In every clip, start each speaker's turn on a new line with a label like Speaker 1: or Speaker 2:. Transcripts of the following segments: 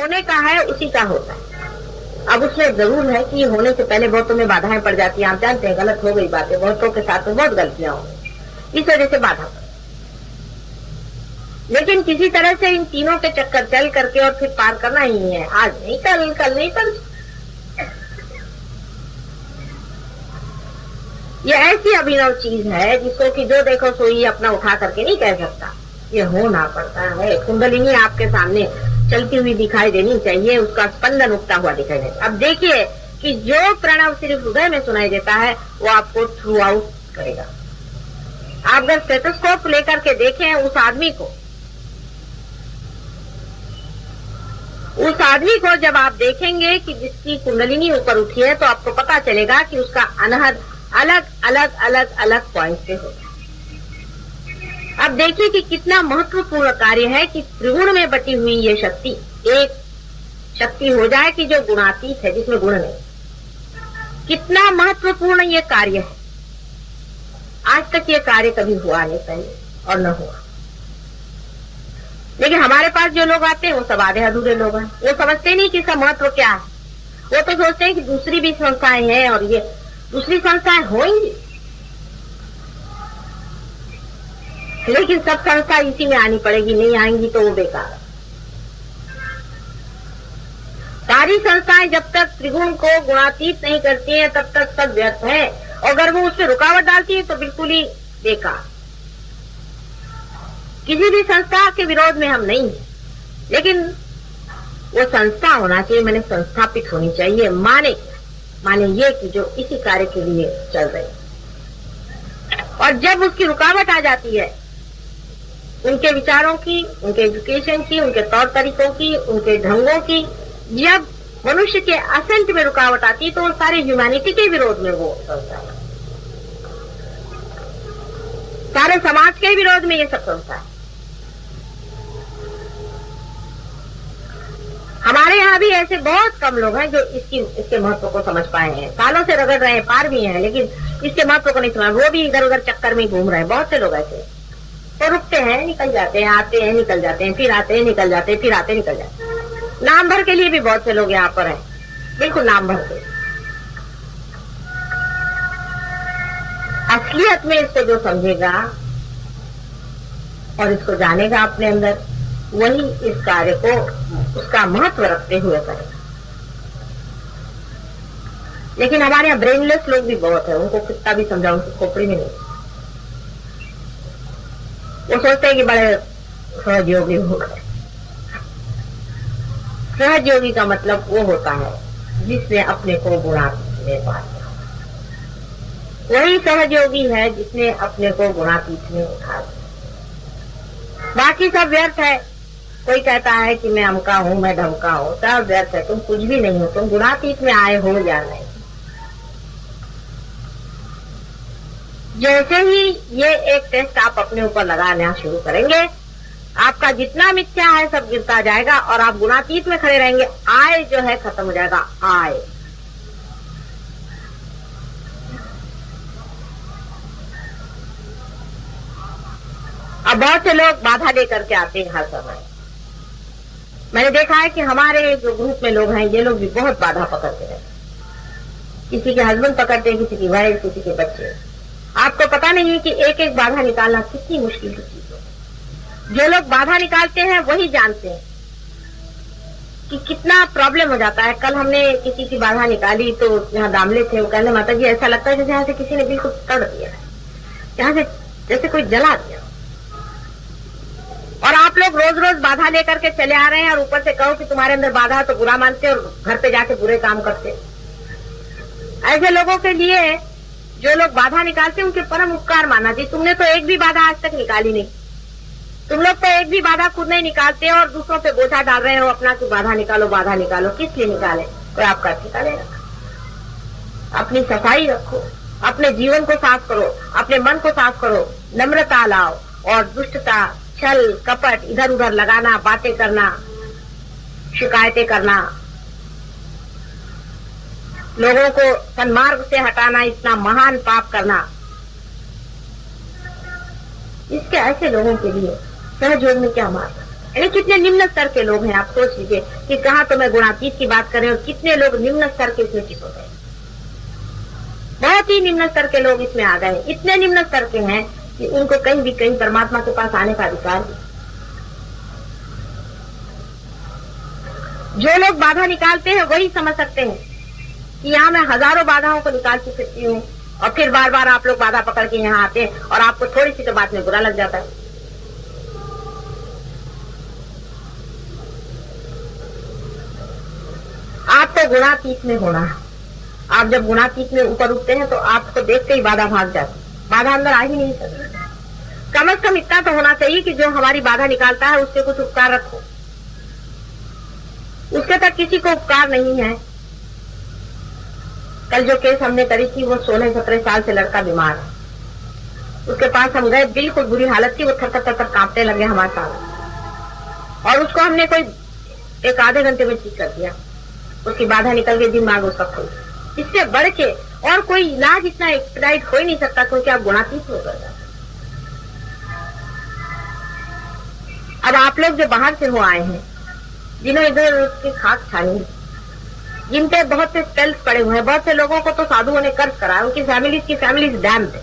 Speaker 1: होने का है उसी का होता है। अब उसमें जरूर है कि होने से पहले बहुतों में बाधाएं पड़ जाती हैं। आप जानते हैं गलत हो गई बातें, बहुतों के साथ में बहुत गलतियां हो गई, इस वजह से बाधा पड़। लेकिन किसी तरह से इन तीनों के चक्कर चल करके और फिर पार करना ही है। आज नहीं कल, कल नहीं कल। ये ऐसी अभिनव चीज है जिसको कि जो देखो सोई अपना उठा करके नहीं कह सकता। ये होना पड़ता है। कुंडलिनी आपके सामने चलती हुई दिखाई देनी चाहिए, उसका स्पंदन उठता हुआ दिखाई देता। अब देखिए कि जो प्रणव सिर्फ हृदय में सुनाई देता है वो आपको थ्रू आउट करेगा। आप अगर स्टेथोस्कोप लेकर के देखें उस आदमी को जब आप देखेंगे कि जिसकी कुंडलिनी ऊपर उठी है तो आपको पता चलेगा कि उसका अनहद अलग अलग अलग अलग पॉइंट से होगा। अब देखिए कि कितना महत्वपूर्ण कार्य है कि त्रिगुण में बटी हुई ये शक्ति एक शक्ति हो जाए कि जो गुणातीत है, जिसमें गुण नहीं। कितना महत्वपूर्ण ये कार्य है। आज तक ये कार्य कभी हुआ नहीं पहले और न हुआ। लेकिन हमारे पास जो लोग आते हैं वो सब आधे अधूरे लोग हैं। वो समझते नहीं कि इसका महत्व क्या है। वो तो सोचते हैं कि दूसरी भी संस्थाएं हैं और ये दूसरी संस्थाएं होंगी, लेकिन सब संस्था इसी में आनी पड़ेगी। नहीं आएंगी तो वो बेकार है। सारी संस्थाएं जब तक त्रिगुण को गुणातीत नहीं करती हैं तब तक सब व्यर्थ है। और अगर वो उसमें रुकावट डालती है तो बिल्कुल ही बेकार। किसी भी संस्था के विरोध में हम नहीं हैं, लेकिन वो संस्था होना चाहिए, मैंने संस्थापित होनी चाहिए। माने ये कि जो इसी कार्य के लिए चल रही है। और जब उसकी रुकावट आ जाती है उनके विचारों की, उनके एजुकेशन की, उनके तौर तरीकों की, उनके ढंगों की, जब मनुष्य के असेंट में रुकावट आती है तो वो सारे ह्यूमैनिटी के विरोध में वो संस्था है। सारे समाज के विरोध में ये सब संस्था है। हमारे यहाँ भी ऐसे बहुत कम लोग हैं जो इसके महत्व को समझ पाए हैं। सालों से रगड़ रहे हैं, पार भी हैं, लेकिन इसके महत्व को नहीं समझ। वो भी इधर उधर चक्कर में घूम रहे हैं। बहुत से लोग ऐसे तो रुकते हैं, निकल जाते हैं, आते हैं, निकल जाते हैं, फिर आते हैं, निकल जाते हैं, फिर आते निकल जाते हैं। नाम भर के लिए भी बहुत से लोग यहाँ पर हैं, बिल्कुल नाम भर के। असलियत में इसको जो समझेगा और इसको जानेगा अपने अंदर, वही इस कार्य को उसका महत्व रखते हुए करेगा। लेकिन हमारे यहाँ ब्रेनलेस लोग भी बहुत है। उनको कितना भी समझाओ उनकी खोपड़ी में नहीं। वो सोचते हैं कि बड़े सहयोगी हो गए। सहयोगी का मतलब वो होता है जिसने अपने को गुणातीत में पा लिया। वही सहयोगी है जिसने अपने को गुणातीत में उठा लिया। बाकी सब व्यर्थ है। कोई कहता है कि मैं अमका हूं, मैं ढमका हूं, सब व्यर्थ है। तुम कुछ भी नहीं हो। तुम गुणातीत में आए हो या नहीं। जैसे ही ये एक टेस्ट आप अपने ऊपर लगाना शुरू करेंगे, आपका जितना मिथ्या है सब गिरता जाएगा और आप गुणातीत में खड़े रहेंगे। आय जो है खत्म हो जाएगा। आय अब बहुत से लोग बाधा लेकर के आते हैं हर समय। मैंने देखा है कि हमारे जो ग्रुप में लोग हैं ये लोग भी बहुत बाधा पकड़ते हैं। किसी के हस्बैंड पकड़ते हैं, किसी की वाइफ, किसी के बच्चे। आपको पता नहीं है कि एक एक बाधा निकालना कितनी मुश्किल की चीज है। जो लोग बाधा निकालते हैं वही जानते हैं कि कितना प्रॉब्लम हो जाता है। कल हमने किसी की बाधा निकाली तो यहाँ दामले थे, वो कहने माता जी ऐसा लगता है जैसे यहाँ से किसी ने बिल्कुल तड़ दिया है, यहाँ से जैसे कोई जला दिया। और आप लोग रोज रोज बाधा लेकर के चले आ रहे हैं और ऊपर से कहो कि तुम्हारे अंदर बाधा है तो बुरा मानते और घर पे जाके बुरे काम करते। ऐसे लोगों के लिए जो लोग बाधा निकालते उनके परम उपकार माना जी। तुमने तो एक भी बाधा आज तक निकाली नहीं। तुम लोग तो एक भी बाधा खुद नहीं निकालते और दूसरों पे बोझा डाल रहे हो अपना कि बाधा निकालो, बाधा निकालो। किस लिए निकाले? कोई आपका ठिकाना रखा। अपनी सफाई रखो, अपने जीवन को साफ करो, अपने मन को साफ करो, नम्रता लाओ और दुष्टता, छल कपट, इधर उधर लगाना, बातें करना, शिकायतें करना, लोगों को सन्मार्ग से हटाना, इतना महान पाप करना, इसके ऐसे लोगों के लिए सहयोग में क्या मार्ग? यानी कितने निम्न स्तर के लोग हैं, आप सोच लीजिए कि कहाँ तो मैं गुणातीत की बात कर रहे और कितने लोग निम्न स्तर के इसमें चित हो गए। बहुत ही निम्न स्तर के लोग इसमें आ गए, इतने निम्न स्तर के हैं कि उनको कहीं भी कहीं परमात्मा के पास आने का अधिकार नहीं। जो लोग बाधा निकालते हैं वही समझ सकते हैं कि यहाँ मैं हजारों बाधाओं को निकाल के फिरती हूँ और फिर बार बार आप लोग बाधा पकड़ के यहाँ आते हैं और आपको थोड़ी सी तो बात में बुरा लग जाता है। आपको गुणातीत में होना है। आप जब गुणातीत में ऊपर उठते हैं तो आपको देखते ही बाधा भाग जाती, बाधा अंदर आ ही नहीं सकती। कम से कम इतना तो होना चाहिए कि जो हमारी बाधा निकालता है उससे कुछ उपकार रखो। उसके तक किसी को उपकार नहीं है। कल जो केस हमने करी थी वो 16-17 साल से लड़का बीमार है, उसके पास हम गए, बिल्कुल बुरी हालत थी, वो थर थर कांपने लगे हमारे साथ और उसको हमने कोई एक आधे घंटे में ठीक कर दिया। उसकी बाधा निकल गई, दिमाग उसका खुल। इससे बढ़ के और कोई इलाज इतना एक्सपेडाइट हो ही नहीं सकता क्योंकि आप गुणातीत हो गए। अब आप लोग जो बाहर से हो आए हैं, जिन्होंने इधर उसकी खाक छानी, जिन पे बहुत से स्पेल्स पड़े हुए हैं, बहुत से लोगों को तो साधुओं ने कर्ज करा, उनकी फैमिलीज डैम थे,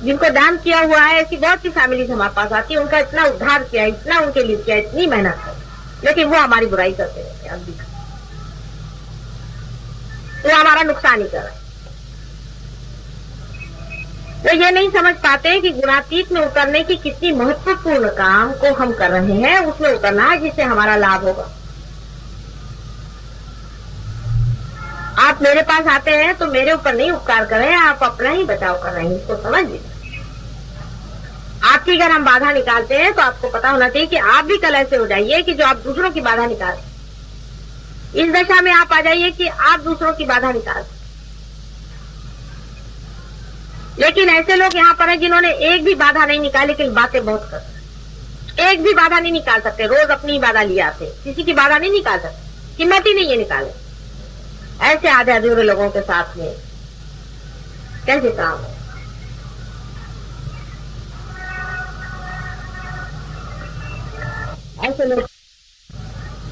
Speaker 1: जिनको डैम किया हुआ है, ऐसी बहुत सी फैमिलीज हमारे पास आती है। उनका इतना उद्धार किया, इतना उनके लिए किया, इतनी मेहनत है, लेकिन वो हमारी बुराई करते रहते हैं। अब भी वो हमारा नुकसान ही कर रहे हैं। तो ये नहीं समझ पाते कि गुणातीत में उतरने की कितनी महत्वपूर्ण काम को हम कर रहे हैं, उसमें उतरना है जिससे हमारा लाभ होगा। आप मेरे पास आते हैं तो मेरे ऊपर नहीं उपकार कर रहे हैं, आप अपना ही बचाव कर रहे हैं, इसको समझ लीजिए। आपकी अगर हम बाधा निकालते हैं तो आपको पता होना चाहिए कि आप भी कल ऐसे हो जाइए कि जो आप दूसरों की बाधा निकाल, इस दशा में आप आ जाइए कि आप दूसरों की बाधा निकाल। लेकिन ऐसे लोग यहाँ पर हैं जिन्होंने एक भी बाधा नहीं निकाली, लेकिन बातें बहुत करते, एक भी बाधा नहीं निकाल सकते, रोज अपनी बाधा लिए आते, किसी की बाधा नहीं निकाल सकते, हिम्मत ही नहीं है निकाले। ऐसे आधे अधूरे लोगों के साथ में कैसे काम है? ऐसे लोग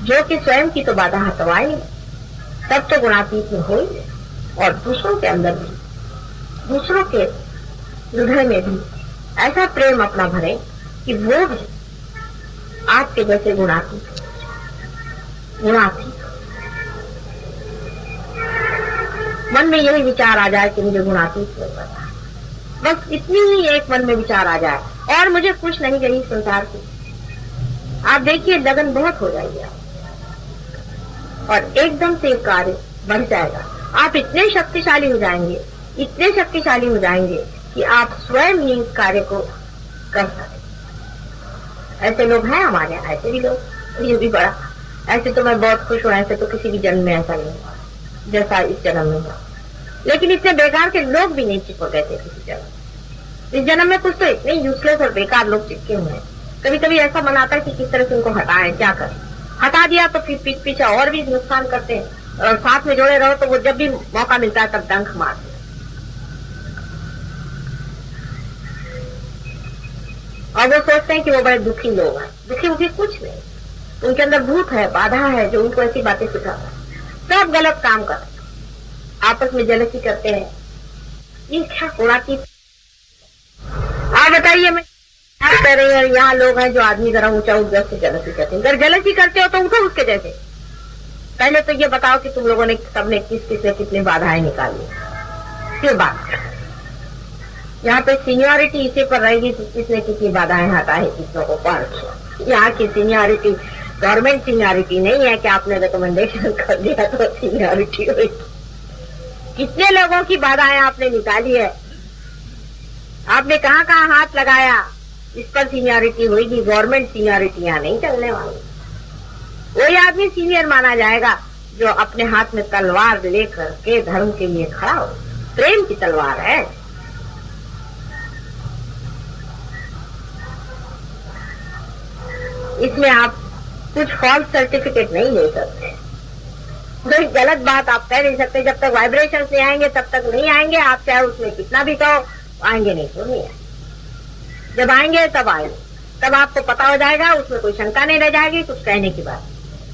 Speaker 1: जो कि स्वयं की तो बाधा हटवाए, तब तो गुणातीत में हो, और दूसरों के अंदर भी, दूसरों के हृदय में भी ऐसा प्रेम अपना भरे कि वो भी आपके जैसे गुणातीत। मन में यही विचार आ जाए कि मुझे गुणातीत हो पता, बस इतनी ही एक मन में विचार आ जाए और मुझे कुछ नहीं चाहिए संसार की। आप देखिए लगन बहुत हो जाएगी और एकदम से कार्य बढ़ जाएगा। आप इतने शक्तिशाली हो जाएंगे, इतने शक्तिशाली हो जाएंगे कि आप स्वयं ही इस कार्य को कर सकते। ऐसे लोग हैं हमारे यहाँ, ऐसे भी लोग, ये भी बड़ा। ऐसे तो मैं बहुत खुश हूँ, ऐसे तो किसी भी जन्म में ऐसा नहीं हुआ जैसा इस जन्म में हुआ। लेकिन इतने बेकार के लोग भी नहीं चिपक गए थे किसी जन्म। इस जन्म में कुछ तो इतने यूजलेस और बेकार लोग चिपके हुए हैं। कभी कभी ऐसा मन आता है कि किस तरह से उनको हटाएं, क्या करें। हटा दिया तो फिर पीछे पीछे और भी नुकसान करते हैं, और साथ में जोड़े रहो तो वो जब भी मौका मिलता है तब डंक मारते हैं। और वो सोचते हैं कि वो बड़े दुखी लोग हैं। दुखी उखी कुछ नहीं, उनके अंदर भूत है, बाधा है जो उनको ऐसी बातें सिखाता है। सब गलत काम कर रहे हैं, आपस में जलसी करते हैं। ये क्या गुणातीत? आप बताइए, मैं कह रही हूँ यहाँ लोग हैं जो आदमी जरा ऊंचा उठ से जलसी करते हैं। अगर जलसी करते हो तो उठो उसके जैसे। पहले तो ये बताओ कि तुम लोगों ने सबने कितनी बाधाएं निकाली, फिर बात। यहाँ पे सीनियरिटी इसी पर रहेगी कि किसने कितनी बाधाएं हटाई, किसनों को पार। यहाँ की सीनियरिटी गवर्नमेंट सीनियरिटी नहीं है कि आपने रिकमेंडेशन कर दिया तो सीनियरिटी हुई। कितने लोगों की बाधाएं आपने निकाली है, आपने कहाँ कहाँ हाथ लगाया, इस पर सीनियरिटी होगी। गवर्नमेंट सीनियरिटी यहाँ नहीं चलने वाली। वही आदमी सीनियर माना जाएगा जो अपने हाथ में तलवार लेकर के धर्म के लिए खड़ा हो। प्रेम की तलवार है। इसमें आप कुछ फॉल्स सर्टिफिकेट नहीं ले सकते, कोई गलत बात आप कह नहीं सकते। जब तक वाइब्रेशंस नहीं आएंगे तब तक नहीं आएंगे। आप चाहे उसमें कितना भी कहो, आएंगे नहीं तो नहीं आएंगे। जब आएंगे तब आएंगे। तब आपको पता हो जाएगा, उसमें कोई शंका नहीं रह जाएगी कुछ कहने की बात।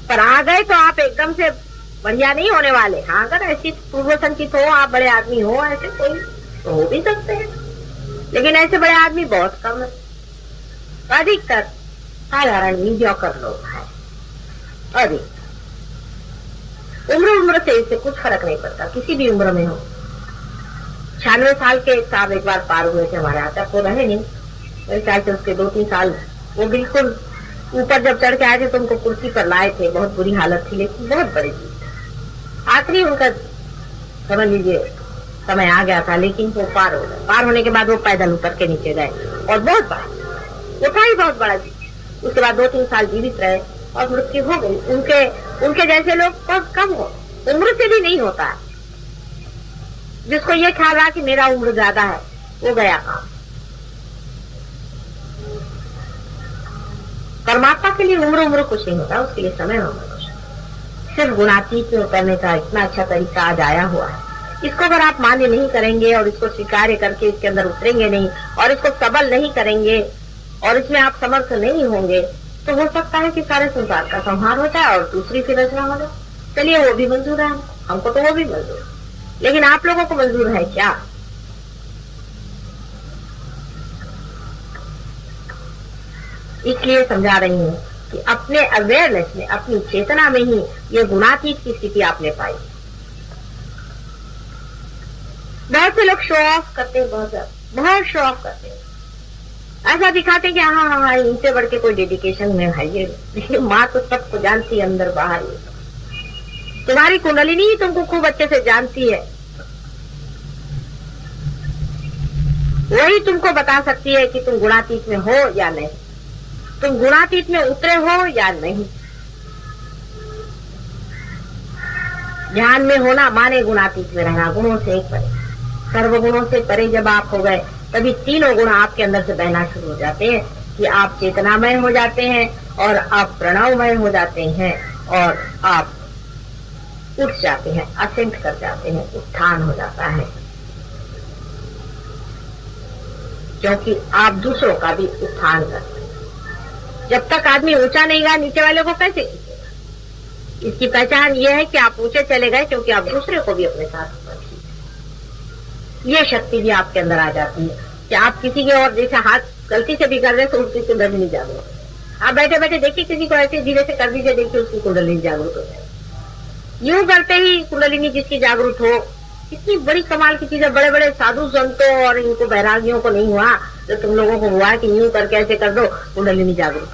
Speaker 1: पर आ गए तो आप एकदम से बढ़िया नहीं होने वाले। हाँ, अगर ऐसी पूर्व संचित हो, आप बड़े आदमी हो, ऐसे कोई तो हो भी सकते हैं, लेकिन ऐसे बड़े आदमी बहुत कम है। अधिकतर साधारण मीडियोकर लोग हैं। अधिक उम्र से इससे कुछ फर्क नहीं पड़ता, किसी भी उम्र में हो। 96 साल के साहब एक बार पार हुए थे हमारे यहाँ तक, वो रहे नहीं मेरे ख्याल से उसके 2-3 साल। वो बिल्कुल ऊपर जब चढ़ के आए थे तो उनको कुर्सी पर लाए थे, बहुत बुरी हालत थी, लेकिन बहुत बड़ी चीज। आखिरी उनका समझ लीजिए समय आ गया था, लेकिन वो पार हो गए। पार होने के बाद वो पैदल उतर के नीचे गए और बहुत बड़ा वो था ही, बहुत बड़ा चीज। उसके बाद 2-3 साल जीवित रहे और मृत्यु हो गई। उनके जैसे लोग बहुत कम हो, उम्र से भी नहीं होता। जिसको ये ख्याल रहा कि मेरा उम्र ज्यादा है, वो गया काम। परमात्मा के लिए उम्र कुछ नहीं होता, उसके लिए समय होगा कुछ। सिर्फ गुणातीत करने का इतना अच्छा तरीका आज आया हुआ है। इसको अगर आप मान्य नहीं करेंगे और इसको स्वीकार करके इसके अंदर उतरेंगे नहीं और इसको सबल नहीं करेंगे और इसमें आप समर्थ नहीं होंगे, तो हो सकता है कि सारे संसार का संहार हो जाए और दूसरी फिर रचना हो जाए। चलिए, वो भी मंजूर है हमको, तो वो भी मंजूर है, लेकिन आप लोगों को मंजूर है क्या? इसलिए समझा रही हूँ कि अपने अवेयरनेस में, अपनी चेतना में ही ये गुणातीत की स्थिति आपने पाई। बहुत से लोग शो ऑफ करते हैं, बहुत शो ऑफ करते हैं, ऐसा दिखाते हैं कि हाँ, इनसे बढ़ के कोई डेडिकेशन में है ये। माँ तो सबको जानती है अंदर बाहर। तुम्हारी कुंडलिनी ही तुमको खूब अच्छे से जानती है, वही तुमको बता सकती है कि तुम गुणातीत में हो या नहीं, तुम गुणातीत में उतरे हो या नहीं। ध्यान में होना माने गुणातीत में रहना, गुणों से एक परे, सर्वगुणों से परे जब आप हो गए, तभी तीनों गुण आपके अंदर से बहना शुरू हो जाते हैं कि आप चेतनामय हो जाते हैं और आप प्रणवमय हो जाते हैं और आप उठ जाते हैं, असेंट कर जाते हैं, उत्थान हो जाता है। क्योंकि आप दूसरों का भी उत्थान करते हैं। जब तक आदमी ऊंचा नहीं गया, नीचे वाले को कैसे खींचेगा? इसकी पहचान यह है कि आप ऊंचे चले गए क्योंकि आप दूसरे को भी अपने साथ ये शक्ति भी आपके अंदर आ जाती है कि आप किसी के और जैसे हाथ गलती से भी कर रहे तो उसकी कुंडलिनी जागरूक। आप बैठे बैठे देखिए किसी को ऐसे धीरे से कर दीजिए, देखिए उसकी कुंडलिनी जागरूक हो जाए। यूं करते ही कुंडलिनी जिसकी जागरूक हो, इतनी बड़ी कमाल की चीज है। बड़े बड़े साधु संतों और इनको बैरागियों को नहीं हुआ, जो तुम लोगों को हुआ कि यूं करके ऐसे कर दो कुंडलिनी जागरूक।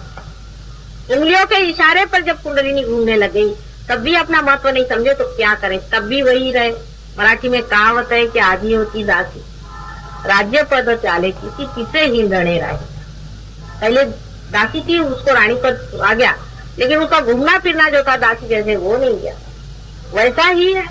Speaker 1: उंगलियों के इशारे पर जब कुंडलिनी घूमने लग गई, तब भी अपना महत्व नहीं समझे तो क्या करें, तब भी वही रहे। मराठी में कहावत है कि आधी होती दासी, राज्य पद चाले किसी किसे ही लड़े राही। पहले दासी थी, उसको रानी पद आ गया, लेकिन उसका घूमना फिरना जो था दासी जैसे वो नहीं गया, वैसा ही है।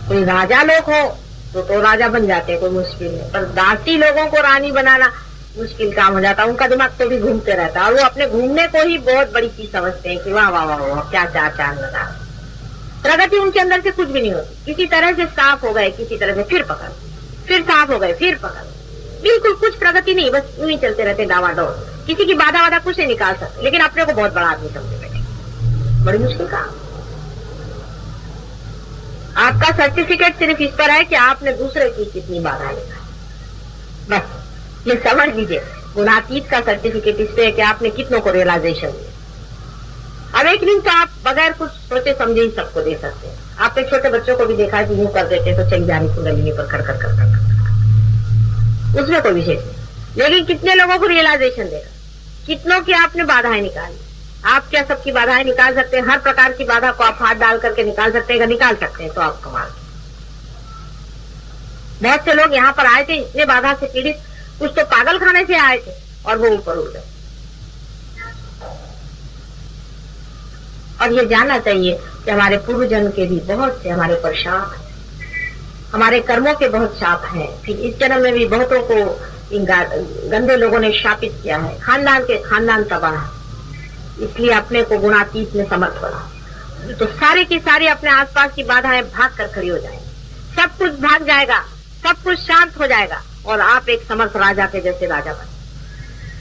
Speaker 1: कोई राजा लोग हो तो राजा बन जाते हैं, कोई मुश्किल है, पर दासी लोगों को रानी बनाना मुश्किल काम हो जाता है। उनका दिमाग तो भी घूमते रहता है और वो अपने घूमने को ही बहुत बड़ी चीज समझते हैं कि वाह वाह वाह वाह क्या चार चांद लगा। प्रगति उनके अंदर से कुछ भी नहीं होती। किसी तरह से साफ हो गए, किसी तरह से फिर पकड़, फिर साफ हो गए, फिर पकड़, बिल्कुल कुछ प्रगति नहीं, बस यूं ही चलते रहते डावाडोल। किसी की बाधा वाधा कुछ नहीं निकाल सकते, लेकिन अपने को बहुत बड़ा आदमी समझे बैठे, बड़ी मुश्किल काम। आपका सर्टिफिकेट सिर्फ इस पर है कि आपने दूसरे की कितनी बाधा निकाली, बस ये समझ लीजिए। गुणातीत का सर्टिफिकेट इस पे है कि आपने कितनों को रियलाइजेशन दिया। अब एक दिन तो आप बगैर कुछ सोचे समझे ही सबको दे सकते हैं। आपने छोटे बच्चों को भी देखा है कि यूं कर देते तो चली जानी कुंडलिनी पर खड़ खड़ कर, उसमें कोई विशेष नहीं। लेकिन कितने लोगों को रियलाइजेशन देगा, कितनों की आपने बाधाएं निकाली। आप क्या सबकी बाधाएं निकाल सकते हैं? हर प्रकार की बाधा को आप हाथ डाल करके निकाल सकते हैं? निकाल सकते हैं तो आप कमाल। बहुत से लोग यहाँ पर आए थे इतने बाधा से पीड़ित, कुछ तो पागल खाने से आए थे और वो ऊपर उड़ गए। और ये जानना चाहिए कि हमारे पूर्व जन्म के भी बहुत से हमारे ऊपर शाप है, हमारे कर्मों के बहुत शाप हैं। फिर इस जन्म में भी बहुतों को इन गंदे लोगों ने शापित किया है। खानदान के खानदान तबाह है, इसलिए अपने को गुणातीत में समर्थ बना तो सारी की सारी अपने आसपास की बाधाएं भाग कर खड़ी हो जाएंगी। सब कुछ भाग जाएगा, सब कुछ शांत हो जाएगा और आप एक समर्थ राजा के जैसे राजा बने।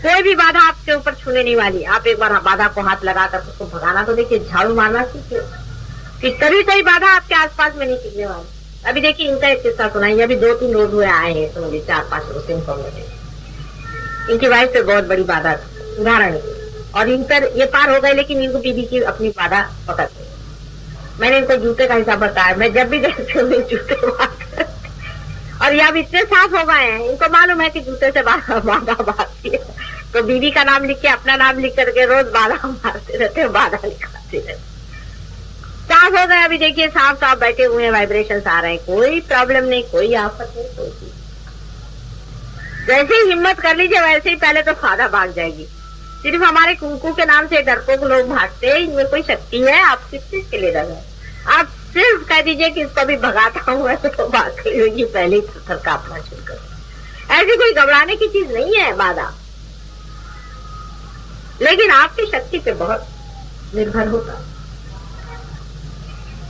Speaker 1: कोई भी बाधा आपके ऊपर छूने नहीं वाली। आप एक बार बाधा को हाथ लगाकर उसको भगाना तो देखिए, झाड़ू मारना सीखिए कि कभी कोई बाधा आपके आसपास में नहीं टिकने वाली। अभी देखिए, इनका एक किस्सा सुनाइए। अभी 2-3 रोज हुए आए हैं, तो मुझे 4-5 रोज से इनफॉर्म लगे। इनकी वाइफ पे बहुत बड़ी बाधा थी, उदाहरण की, और इन पर ये पार हो गए, लेकिन इनको बीबी की अपनी बाधा पकड़ गई। मैंने इनको जूते का हिसाब बताया। मैं जब भी देखती हूँ जूते और ये अब इतने साफ हो गए हैं, इनको मालूम है कि जूते से बाधा मारती है, तो बीवी का नाम लिख के, अपना नाम लिख करके रोज बाधा मारते रहते हैं, बाधा निकालते रहते। साफ हो गए। अभी देखिए, साफ साफ बैठे हुए हैं, वाइब्रेशन आ रहे हैं, कोई प्रॉब्लम नहीं, कोई आफत नहीं, कोई चीज। जैसे ही हिम्मत कर लीजिए, वैसे ही पहले तो बाधा भाग जाएगी। सिर्फ हमारे कुंकू के नाम से डरपोक लोग भागते हैं, इनमें कोई शक्ति है? आप किस चीज के लिए डर रहे? आप सिर्फ कह दीजिए कि इसको भी भगाता हूँ, ऐसे तो भाग होगी, पहले ही पत्थर काटना शुरू कर। ऐसी कोई घबराने की चीज नहीं है बाधा, लेकिन आपकी शक्ति पे बहुत निर्भर होता।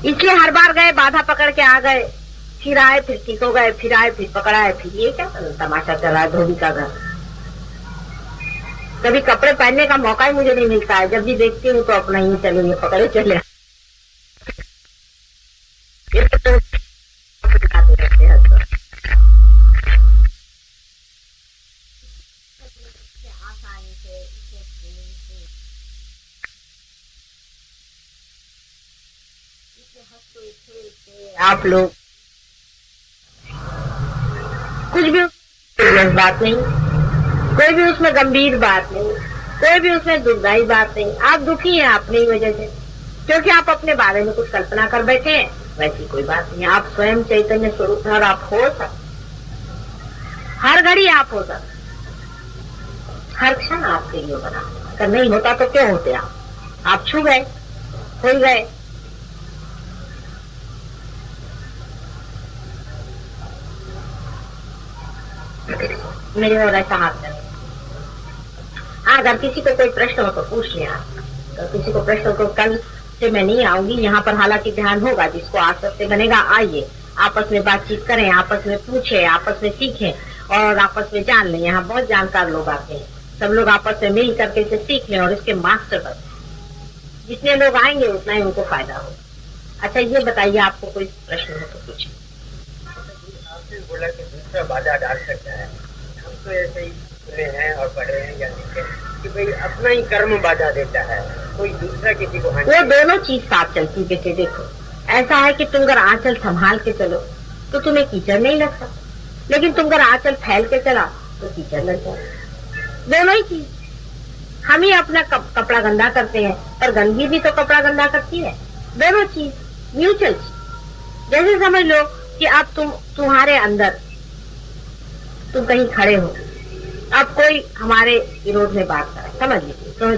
Speaker 1: इसलिए हर बार गए, बाधा पकड़ के आ गए, फिर आए, फिर ठीक हो गए, फिर आए, फिर पकड़ाए, फिर ये क्या तमाशा चला है धोबी का घर। कभी कपड़े पहनने का मौका ही मुझे नहीं मिलता है। जब भी देखती हूँ तो अपना ही चले, पकड़े चले आप लोग। कुछ भी बात नहीं, कोई भी उसमें गंभीर बात नहीं, कोई भी उसमें दुखदायी बात नहीं। आप दुखी हैं अपनी वजह से, क्योंकि आप अपने बारे में कुछ कल्पना कर बैठे हैं। वैसी कोई बात नहीं, आप स्वयं चैतन्य स्वरूप हैं और आप हो सकते, हर घड़ी आप हो सकते, हर क्षण आपके लिए बना। अगर नहीं होता तो क्यों होते आप छू गए, खुल गए। मेरे और ऐसा हाथ करें। अगर किसी को कोई प्रश्न हो तो पूछ लिया, तो किसी को प्रश्न हो तो कल से मैं नहीं आऊंगी यहाँ पर, हालांकि ध्यान होगा। जिसको आसक्ति बनेगा, आइए, आपस में बातचीत करें, आपस में पूछें, आपस में सीखें और आपस में जान लें। यहाँ बहुत जानकार लोग आते हैं, सब लोग आपस में मिल करके इसे सीख लें और इसके मास्टर बने। जितने लोग आएंगे उतना ही उनको फायदा होगा। अच्छा, ये बताइए, आपको कोई प्रश्न हो तो पूछिए।
Speaker 2: आपने बोला कि दूसरा बाधा डाल सकता है, हम तो ऐसे ही सुने हैं और पढ़े हैं या लिखे कि भाई अपना ही कर्म बाधा देता है, कोई दूसरा किसी को।
Speaker 1: वो दोनों चीज साथ चलती बेटे। देखो, ऐसा है कि तुम अगर आंचल संभाल के चलो तो तुम्हें कीचड़ नहीं लगता, लेकिन तुम अगर आंचल फैल के चला तो कीचड़ लग जाए। दोनों ही चीज। हम ही अपना कपड़ा गंदा करते हैं, पर गंदगी भी तो कपड़ा गंदा करती है। दोनों चीज म्यूचुअल चीज। जैसे समझ लो कि अब तुम्हारे अंदर, तुम कहीं खड़े हो, अब कोई हमारे विरोध में बात करे, समझ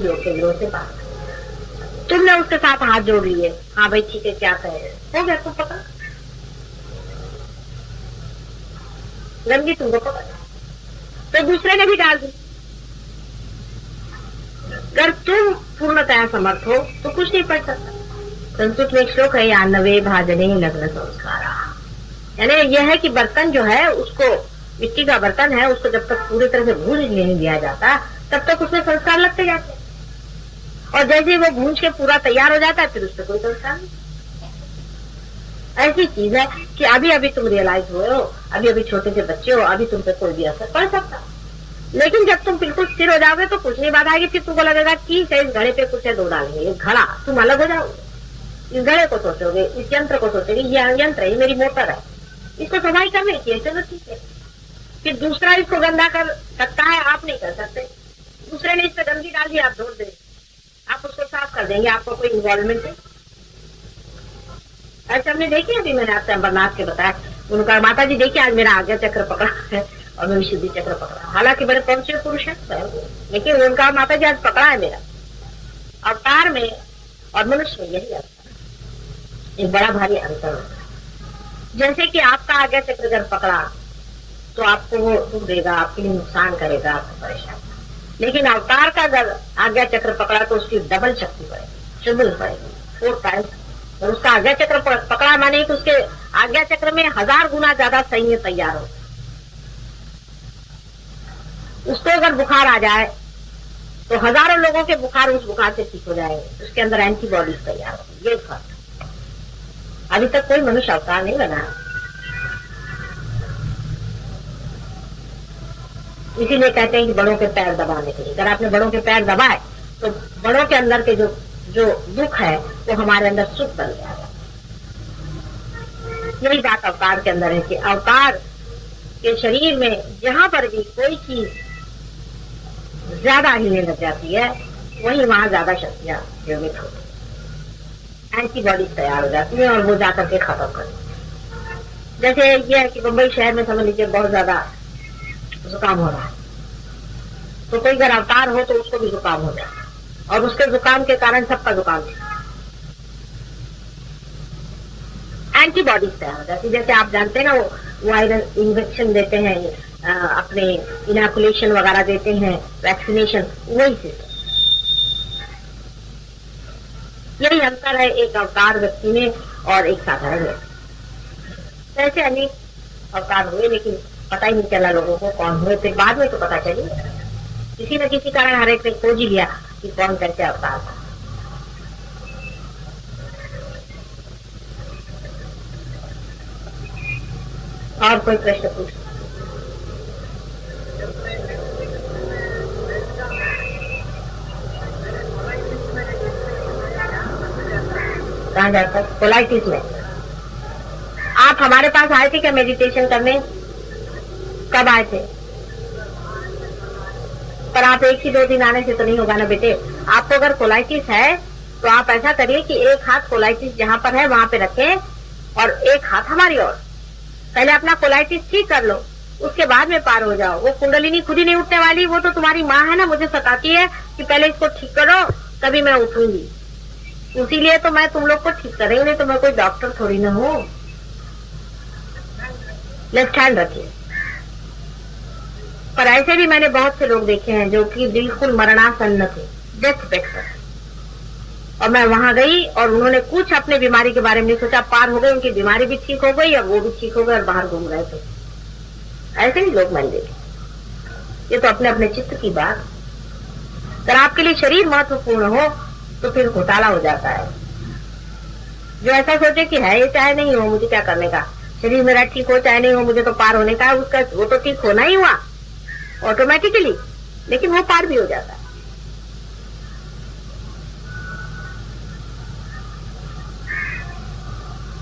Speaker 1: लो के विरोध में बात करे, तुमने उसके साथ हाथ जोड़ लिए, हाँ भाई ठीक है, क्या कह रहे हो गया, तुम पकड़, गंदगी तुमको पकड़, तो दूसरे ने भी डाल दी। अगर तुम पूर्णतया समर्थ हो तो कुछ नहीं पढ़ सकता। संस्कृत में एक श्लोक है, या नवे भाजने लग्न संस्कारा, यानी यह है कि बर्तन जो है, उसको, मिट्टी का बर्तन है, उसको जब तक पूरी तरह से भून नहीं दिया जाता तब तक उसमें संस्कार लगते जाते हैं, और जैसे वो भूंज के पूरा तैयार हो जाता है फिर उसमें कोई संस्कार नहीं। ऐसी चीज है कि अभी अभी तुम रियलाइज हुए हो, अभी अभी छोटे से बच्चे हो, अभी तुम पे कोई भी असर पड़ सकता, लेकिन जब तुम बिल्कुल स्थिर हो जाओगे तो कुछ नहीं बात आएगी। फिर तुमको लगेगा कि इस घड़े पे कुछ है, दो डालेंगे, ये घड़ा, तुम अलग हो जाओगे। इस घड़े को सोचोगे, इस यंत्र को सोचोगे, ये यंत्र है, ये मेरी मोटर है, इसको सफाई करनी चाहिए, चलो ठीक है। फिर दूसरा इसको गंदा कर सकता है, आप नहीं कर सकते। दूसरे ने इस पे गंदगी डाल दी, आप धो देंगे, आप उसको साफ कर देंगे, आपका कोई इन्वॉल्वमेंट है। ऐसे हमने देखी, अभी मैंने आपसे अमरनाथ के बताया, उनका माता जी देखिए आज मेरा आज्ञा चक्र पकड़ा है और मैं विशुद्धि चक्र पकड़ा, हालांकि बड़े पहुंचे पुरुष है, लेकिन उनका माता जी आज पकड़ा है मेरा अवतार में और मनुष्य में। यही अंतर, एक बड़ा भारी अंतर होता है। जैसे कि आपका आज्ञा चक्र अगर पकड़ा तो आपको वो दुख देगा, आपके लिए नुकसान करेगा, आपको परेशान, लेकिन अवतार का अगर आज्ञा चक्र पकड़ा तो उसकी डबल शक्ति पड़ेगी, ट्रिपल पड़ेगी, 4 टाइम्स। और उसका आज्ञा चक्र पकड़ा माने कि उसके आज्ञा चक्र में 1000 गुना ज्यादा सैन्य तैयार हो। उसको अगर बुखार आ जाए तो हजारों लोगों के बुखार उस बुखार से ठीक हो जाएंगे, उसके अंदर एंटीबॉडीज तैयार होगी। ये फर्क। अभी तक कोई मनुष्य अवतार नहीं बना, इसीलिए कहते हैं कि बड़ों के पैर दबाने के लिए। अगर आपने बड़ों के पैर दबाए तो बड़ों के अंदर के जो दुख है वो हमारे अंदर सुख बन जाएगा। यही बात अवतार के अंदर है कि अवतार के शरीर में जहां पर भी कोई चीज ज्यादा हिलने लग जाती है वहीं वहां ज्यादा शक्तियां निर्मित होती है, एंटीबॉडीज तैयार हो जाती है और वो जाकर के खत्म करती है। जैसे ये है कि मुंबई शहर में समझ लीजिए बहुत ज्यादा जुकाम हो रहा है, तो कोई अगर अवतार हो तो उसको भी जुकाम हो जाए और उसके जुकाम के कारण सबका जुकाम एंटीबॉडीज तैयार हो जाती। जैसे आप जानते हैं ना वो वायरल इंजेक्शन देते हैं, अपने इनोकुलेशन वगैरह देते हैं, वैक्सीनेशन, वही सिस्टम। यही अंतर है एक अवतार व्यक्ति में और एक साधारण व्यक्ति। ऐसे अनेक अवतार हुए लेकिन पता ही नहीं चला लोगों को कौन हुए, फिर बाद में तो पता चली, किसी न किसी कारण हर एक ने खोज ही लिया कि कौन कैसे अवतार था। और कोई प्रश्न पूछ? कहाँ जाता? कोलाइटिस में। आप हमारे पास आए थे क्या मेडिटेशन करने? कब आए थे? पर आप एक ही 2 दिन आने से तो नहीं होगा ना बेटे। आपको अगर कोलाइटिस है तो आप ऐसा करिए कि एक हाथ कोलाइटिस जहां पर है वहां पे रखें और एक हाथ हमारी ओर। पहले अपना कोलाइटिस ठीक कर लो, उसके बाद में पार हो जाओ। वो कुंडलिनी खुद ही नहीं उठने वाली, वो तो तुम्हारी माँ है ना, मुझे सताती है कि पहले इसको ठीक करो तभी मैं उठूंगी। इसीलिए तो मैं तुम लोग को ठीक कर रही हूँ, नहीं तो मैं कोई डॉक्टर थोड़ी ना हूँ। लेफ्ट हैंड रखिए। पर ऐसे भी मैंने बहुत से लोग देखे हैं जो कि बिल्कुल मरणासन्न थे, डेथ बेड पर, और मैं वहां गई और उन्होंने कुछ अपने बीमारी के बारे में नहीं सोचा, पार हो गए, उनकी बीमारी भी ठीक हो गई और वो भी ठीक हो गए और बाहर घूम रहे थे। ऐसे भी लोग मैंने देखे। ये तो अपने अपने चित्त की बात। अगर आपके लिए शरीर महत्वपूर्ण हो तो फिर घोटाला हो जाता है। जो ऐसा सोचे कि है ये चाहे नहीं हो, मुझे क्या करने का, शरीर मेरा ठीक हो चाहे नहीं हो, मुझे तो पार होने का, उसका वो तो ठीक होना ही हुआ ऑटोमेटिकली, लेकिन वो पार भी हो जाता है।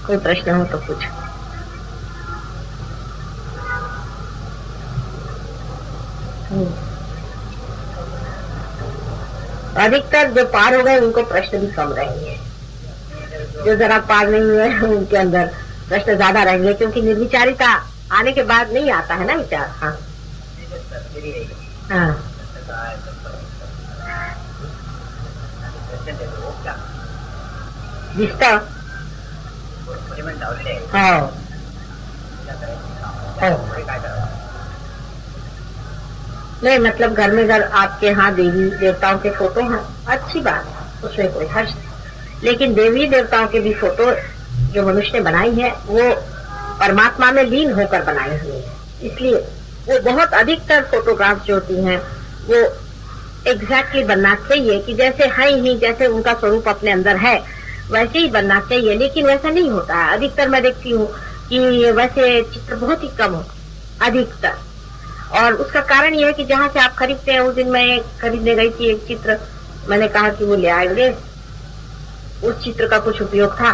Speaker 1: कोई प्रश्न हो तो पूछो। अधिकतर जो पार हो गए उनको प्रश्न भी कम रहेंगे, जो जरा पार नहीं हुए उनके अंदर प्रश्न ज्यादा रहेंगे, क्योंकि निर्विचारिता आने के बाद नहीं आता है ना विचार। हाँ हाँ जिसका नहीं, मतलब घर में अगर आपके यहाँ देवी देवताओं के फोटो हैं, अच्छी बात है, उसमें कोई हर्ष नहीं। लेकिन देवी देवताओं के भी फोटो जो मनुष्य ने बनाई है वो परमात्मा में लीन होकर बनाई हुई है, इसलिए वो बहुत अधिकतर फोटोग्राफ जो होती हैं वो एग्जैक्टली बनना चाहिए कि जैसे है ही, जैसे उनका स्वरूप अपने अंदर है वैसे ही बनना चाहिए। लेकिन वैसा नहीं होता है। अधिकतर मैं देखती हूँ कि वैसे चित्र बहुत ही कम होते अधिकतर, और उसका कारण यह है कि जहाँ से आप खरीदते हैं, उस दिन मैं खरीदने गई थी एक चित्र, मैंने कहा कि वो ले आएंगे, उस चित्र का कुछ उपयोग था,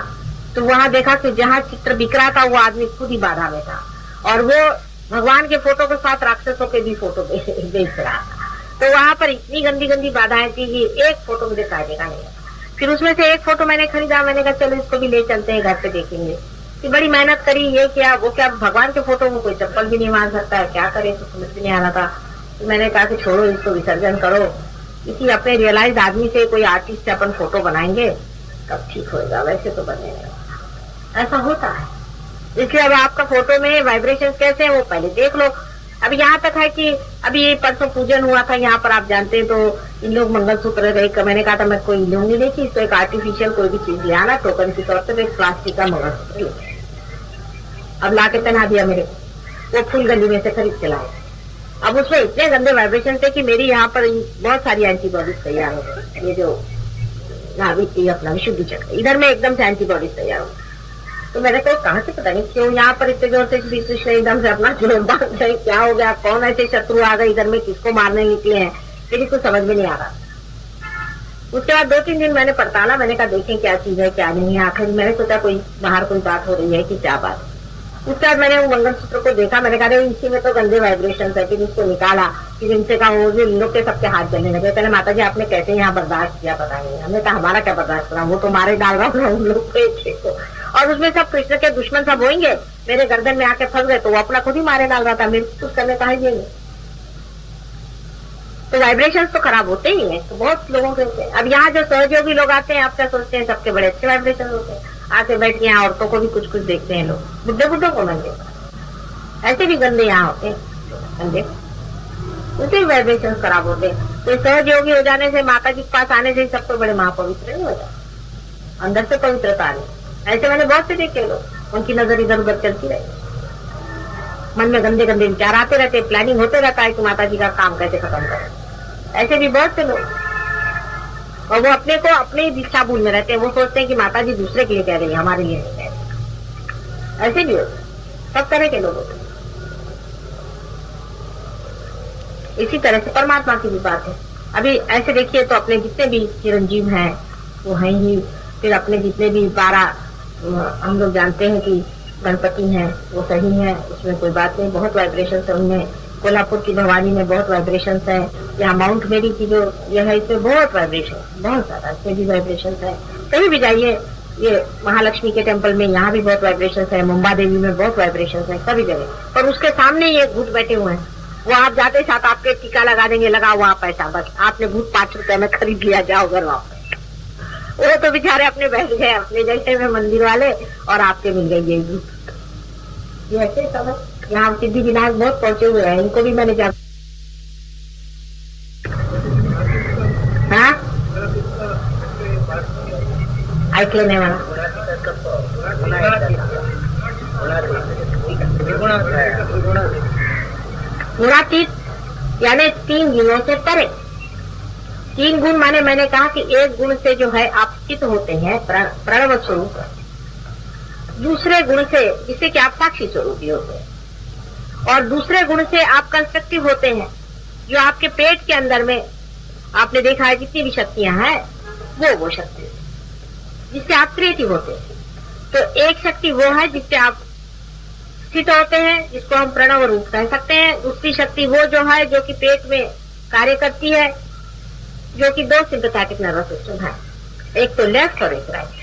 Speaker 1: तो वहां देखा कि जहाँ चित्र बिक रहा था वो आदमी खुद ही बाधा में था और वो भगवान के फोटो के साथ राक्षसों के भी फोटो बेच रहा था। तो वहां पर इतनी गंदी गंदी बाधाएं थी कि एक फोटो मुझे काटेगा नहीं। फिर उसमें से एक फोटो मैंने खरीदा, मैंने कहा चलो इसको भी ले चलते हैं, घर पे देखेंगे। कि बड़ी मेहनत करी, ये क्या वो क्या, भगवान के फोटो में कोई चप्पल भी नहीं मार सकता है, क्या करे, तो समझ में नहीं आ रहा था। तो मैंने कहा कि छोड़ो इसको, विसर्जन करो, किसी अपने रियलाइज आदमी से, कोई आर्टिस्ट से अपन फोटो बनाएंगे तब ठीक होगा, वैसे तो बनेगा। ऐसा होता है। इसलिए अब आपका फोटो में वाइब्रेशन कैसे है वो पहले देख लो। अब यहाँ तक है कि अभी ये परसों पूजन हुआ था यहाँ पर, आप जानते हैं, तो इन लोग मंगलसूत्र रहे, मैंने कहा था मैं कोई लूंगी नहीं थी, तो एक आर्टिफिशियल कोई भी चीज ले आना टोकन के तौर पर, एक प्लास्टिक का मंगलसूत्र ले। अब ला के पहना दिया मेरे को, वो फूल गली में से खरीद के लाए। अब उसमें इतने गंदे वाइब्रेशन थे कि मेरी यहाँ पर बहुत सारी एंटीबॉडीज तैयार हो गई। ये जो नाभिक की अपना विशुद्धि चक्र, इधर में एकदम से एंटीबॉडीज तैयार हो गई। तो मेरे को कहाँ से पता नहीं क्यों यहाँ पर इतने जोर से श्री कृष्ण एकदम से अपना जुलूम बांध गए, क्या हो गया, कौन ऐसे शत्रु आ गए इधर में, किसको मारने निकले हैं, मेरी कुछ समझ में नहीं आ रहा। उसके बाद 2-3 दिन मैंने पड़ताला, मैंने कहा देखें क्या चीज है क्या नहीं है। आखिर मैंने सोचा कोई बाहर कोई बात हो रही है कि क्या बात। उसके बाद मैंने वो मंगलसूत्र को देखा, मैंने कहा इसी में तो गंदे वाइब्रेशन है। फिर उसको निकाला, फिर इनसे कहा वो जो इन लोग के सबके हाथ जलने लगे। पहले माता जी आपने कैसे यहाँ बर्दाश्त किया पता नहीं। हमने कहा हमारा क्या बर्दाश्त करा, वो तो मारे डाल रहा हूँ उन लोग को। और उसमें सब कृष्ण के दुश्मन सब होंगे, मेरे गर्दन में आके फंस गए तो वो अपना खुद ही मारे डाल रहा था, मेरे कुछ करने कहा ही नहीं। तो वाइब्रेशंस तो खराब होते ही हैं, तो बहुत लोगों के होते हैं। अब यहाँ जो सहयोगी लोग आते हैं, आप क्या सोचते हैं सबके बड़े अच्छे वाइब्रेशन होते हैं। आके बैठ के यहाँ औरतों को भी कुछ कुछ देखते हैं लोग, बुड्ढे बुड्ढों को मैं देखता, ऐसे भी गंदे यहाँ होते हैं गंदे, उसे वाइब्रेशन खराब होते हैं। तो सहयोगी हो जाने से, माता जी के पास आने से सबको बड़े महापवित्र नहीं हो जाते, अंदर से पवित्रता नहीं। ऐसे मैंने बहुत से देखे लोग, उनकी नजर इधर उधर चलती रही, मन में गंदे गंदे विचार आते रहते, प्लानिंग होते रहता है कि माता जी का काम कैसे खत्म करें। ऐसे भी बहुत से लोग, और वो अपने को अपने ही दीक्षा भूल में रहते हैं। वो सोचते हैं कि माता जी दूसरे के लिए कह रही है, हमारे लिए नहीं कह रही। ऐसे भी होते, सब तरह के लोग होते। इसी तरह से परमात्मा की भी बात है। अभी ऐसे देखिए तो अपने जितने भी चिरंजीव हैं वो हैं ही, फिर अपने जितने भी 12 हम लोग जानते हैं कि गणपति हैं वो सही है, उसमें कोई बात नहीं, बहुत वाइब्रेशन है उनमें। कोल्हापुर की भवानी में बहुत वाइब्रेशन है, यहाँ माउंट मेरी की जो यह है इसमें बहुत वाइब्रेशन, बहुत ज्यादा इसमें भी वाइब्रेशन है। कहीं भी जाइए, ये महालक्ष्मी के टेम्पल में यहाँ भी बहुत वाइब्रेशन है, मुंबा देवी में बहुत वाइब्रेशन है, सभी जगह। और उसके सामने ये भूत बैठे हुए हैं, वो आप जाते साथ आपके टीका लगा देंगे, लगा वहाँ पैसा, बस आपने भूत 5 रुपए में खरीद लिया, जाओ घर वापस। वो तो बेचारे अपने बैठ गए अपने जैसे में मंदिर वाले, और आपके मिल गए ये भूत। ये ऐसे समझ, यहाँ सिद्धि विनायक बहुत पहुंचे हुए हैं, इनको भी मैंने जान। हाँ ऐकलं नाही मला। गुणातीत यानी 3 गुणों से परे। 3 गुण माने, मैंने कहा कि एक गुण से जो है आप चित होते हैं प्रणव स्वरूप, दूसरे गुण से जिससे कि आप साक्षी स्वरूपी होते हैं, और दूसरे गुण से आप कंस्ट्रक्टिव होते हैं, जो आपके पेट के अंदर में आपने देखा है जितनी भी शक्तियां हैं वो शक्ति जिससे आप क्रिएटिव होते हैं। तो एक शक्ति वो है जिससे आप स्थित होते हैं, जिसको हम प्रणव रूप कह सकते हैं। दूसरी शक्ति वो जो है जो कि पेट में कार्य करती है, जो कि 2 सिंपैथेटिक नर्वस सिस्टम है, एक तो लेफ्ट और एक राइट।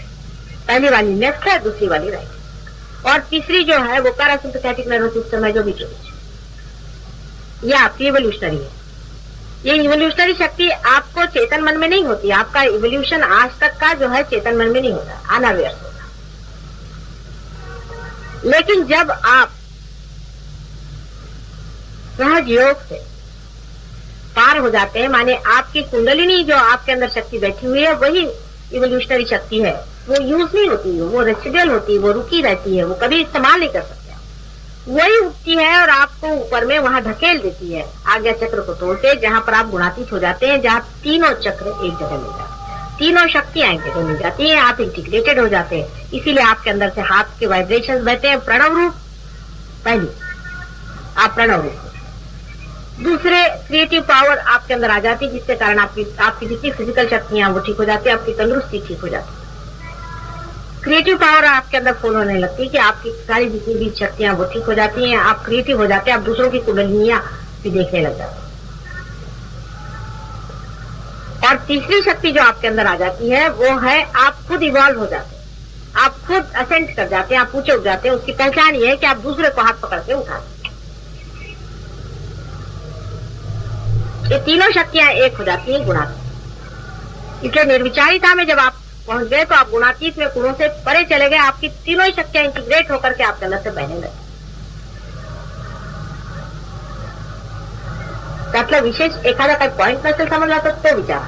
Speaker 1: पहली वाली लेफ्ट है, दूसरी वाली राइट, और तीसरी जो है वो पैरासिम्पैथेटिक नर्वस सिस्टम है जो बीच में। ये आपकी इवोल्यूशनरी है। ये इवोल्यूशनरी शक्ति आपको चेतन मन में नहीं होती, आपका इवोल्यूशन आज तक का जो है चेतन मन में नहीं होता, अनअवेयर होता। लेकिन जब आप सहज योग से पार हो जाते हैं, माने आपकी कुंडलिनी जो आपके अंदर शक्ति बैठी हुई है वही इवोल्यूशनरी शक्ति है, वो यूज नहीं होती है, वो रेसिडुअल होती है, वो रुकी रहती है, वो कभी इस्तेमाल नहीं कर सकते। वही उठती है और आपको ऊपर में वहां धकेल देती है, आज्ञा चक्र को तोड़ते, जहां पर आप गुणातीत हो जाते हैं, जहां तीनों चक्र एक जगह मिल जाते हैं, तीनों शक्तियां एक जगह मिल जाती हैं, आप इंटीग्रेटेड हो जाते हैं। इसीलिए आपके अंदर से हाथ के वाइब्रेशंस बहते हैं प्रणव रूप। पहली आप प्रणव रूप, दूसरे क्रिएटिव पावर आपके अंदर आ जाती है, जिसके कारण आपकी जितनी फिजिकल शक्तियां वो ठीक हो जाती है, आपकी तंदुरुस्ती ठीक हो जाती है। क्रिएटिव पावर आपके अंदर फॉल होने लगती है कि आपकी सारी जितनी भी शक्तियां वो ठीक हो जाती हैं, आप क्रिएटिव हो जाते हैं, आप दूसरों की कुंडलिनियां भी देखने लग जाते हैं। और तीसरी शक्ति जो आपके अंदर आ जाती है वो है आप खुद इवॉल्व हो जाते हैं, आप खुद असेंट कर जाते हैं, आप ऊंचे उठ जाते हैं। उसकी पहचान ये है कि आप दूसरे को हाथ पकड़ के उठाते हैं। ये तीनों शक्तियां एक हो जाती हैं गुणातीत। इसलिए निर्विचारिता में जब आप पहुंच गए तो आप गुणातीत में गुणों से परे चले गए, आपकी तीनों ही शक्तियां इंटीग्रेट होकर के आपके अंदर से बहने लगे। त्यातला विशेष एखादा काही पॉइंट नसेल समजला तर तो विचारा,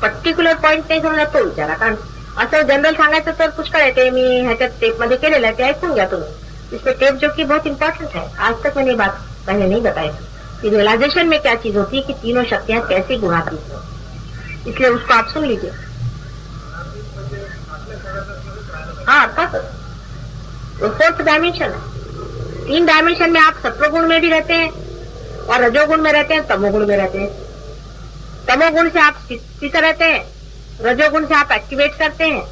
Speaker 1: पर्टिक्युलर पॉइंट नाही समजला तो विचारा, कारण असं जनरल सांगायचं तर पुष्कळ आहे, ते मी ह्याच्यात टेप मध्ये केलेलं आहे, ते ऐकून घ्या तुम्ही। इसमें टेप जो कि बहुत इंपॉर्टेंट है, आज तक मैंने बात पहले नहीं बताई, कि रियलाइजेशन में क्या चीज होती है कि तीनों शक्तियां कैसे गुणाती हैं, इसलिए उसको आप सुन लीजिए। हाँ, वो फोर्थ डायमेंशन है। 3 डायमेंशन में आप सत्वगुण में भी रहते हैं और रजोगुण में रहते हैं, तमोगुण में रहते हैं। तमोगुण से आप स्थित रहते हैं, रजोगुण से आप एक्टिवेट करते हैं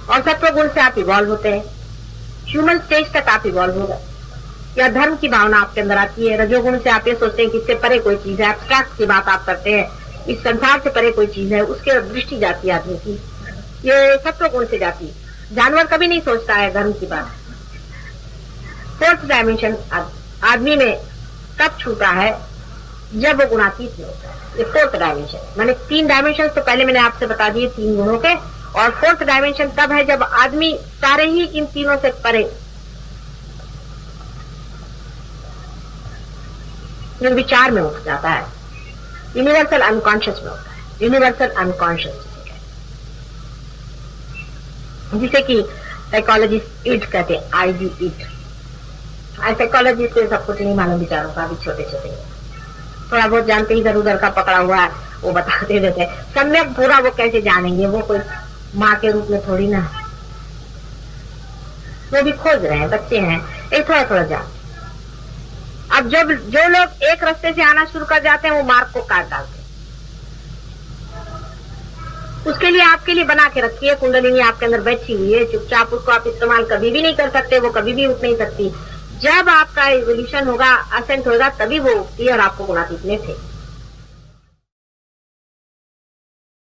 Speaker 1: और सत्वगुण से आप इवॉल्व होते हैं। ह्यूमन स्टेज तक आप इवॉल्व हो गए, या धर्म की भावना आपके अंदर आती है। रजोगुण से आप ये सोचते हैं कि इससे परे कोई चीज है, एब्स्ट्रैक्ट की बात आप करते हैं, इस संसार से परे कोई चीज है, उसके दृष्टि जाती है आदमी की। ये सत्वगुण से जाती है। जानवर कभी नहीं सोचता है धर्म की बात। फोर्थ डायमेंशन आदमी में कब छूता है, जब वो गुणातीत में होता है। ये फोर्थ डायमेंशन, मैंने 3 डायमेंशन तो पहले मैंने आपसे बता दिए 3 गुणों के, और फोर्थ डायमेंशन तब है जब आदमी सारे ही इन तीनों से परे निर्विचार में उठ जाता है, यूनिवर्सल अनकॉन्शियस में होता है। यूनिवर्सल अनकॉन्शियस जिसे कि साइकोलॉजिस्ट इट कहते हैं, आईडी इट। साइकोलॉजिस्ट को सब कुछ नहीं मालूम विचारों का, भी छोटे छोटे थोड़ा बहुत जानते, इधर उधर का पकड़ा हुआ है वो बताते रहते हैं। सम्यक पूरा वो कैसे जानेंगे, वो कोई माँ के रूप में थोड़ी ना, वो भी खोज रहे हैं, बच्चे हैं, एक थोड़ा थोड़ा जान। अब जब जो लोग एक रास्ते से आना शुरू कर जाते हैं वो मार्ग को काट डालते हैं। उसके लिए आपके लिए बना के रखी है कुंडलिनी, आपके अंदर बैठी हुई है, चुपचाप उसको आप इस्तेमाल कभी भी नहीं कर सकते, वो कभी भी उठ नहीं सकती। जब आपका इवोल्यूशन होगा, असेंट होगा, तभी वो उठती है और आपको गुणातीत में थे।